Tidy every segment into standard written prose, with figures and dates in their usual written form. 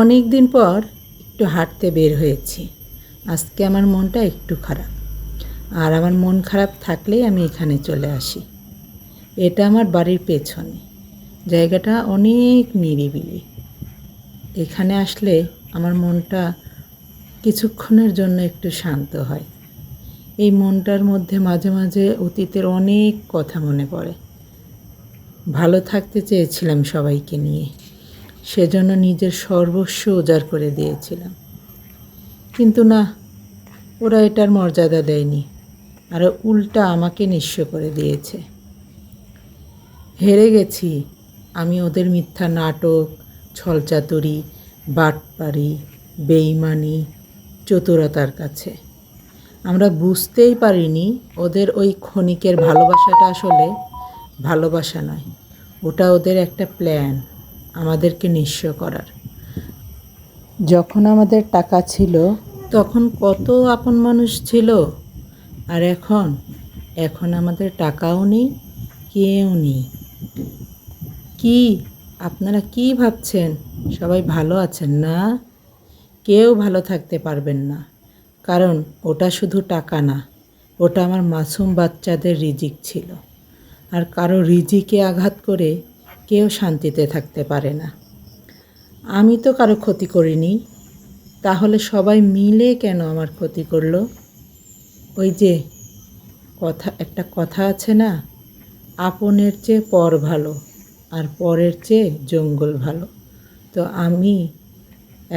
অনেক দিন পর একটু হাঁটতে বের হয়েছি। আজকে আমার মনটা একটু খারাপ, আর আমার মন খারাপ থাকলেই আমি এখানে চলে আসি। এটা আমার বাড়ির পেছনে, জায়গাটা অনেক নিরিবিলি। এখানে আসলে আমার মনটা কিছুক্ষণের জন্য একটু শান্ত হয়। এই মনটার মধ্যে মাঝে মাঝে অতীতের অনেক কথা মনে পড়ে। ভালো থাকতে চেয়েছিলাম সবাইকে নিয়ে, সেজন্য নিজের সর্বস্ব উজাড় করে দিয়েছিলাম। কিন্তু না, ওরা এটার মর্যাদা দেয়নি, আর উল্টা আমাকে নিঃস্ব করে দিয়েছে। হেরে গেছি আমি ওদের মিথ্যা নাটক, ছলচাতুরি, বাটপারি, বেইমানি, চতুরতার কাছে। আমরা বুঝতেই পারিনি ওদের ওই ক্ষণিকের ভালোবাসাটা আসলে ভালোবাসা নয়, ওটা ওদের একটা প্ল্যান আমাদেরকে নিঃস্ব করার। যখন আমাদের টাকা ছিল তখন কত আপন মানুষ ছিল, আর এখন আমাদের টাকাও নেই, কেউ নেই। কি আপনারা কি ভাবছেন সবাই ভালো আছেন না? কেউ ভালো থাকতে পারবেন না, কারণ ওটা শুধু টাকা না, ওটা আমার মাসুম বাচ্চাদের রিজিক ছিল। আর কারো রিজিকে আঘাত করে কেউ শান্তিতে থাকতে পারে না। আমি তো কারো ক্ষতি করিনি, তাহলে সবাই মিলে কেন আমার ক্ষতি করলো? ওই যে একটা কথা আছে না, আপনের চেয়ে পর ভালো, আর পরের চেয়ে জঙ্গল ভালো। তো আমি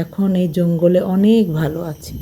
এখন এই জঙ্গলে অনেক ভালো আছি।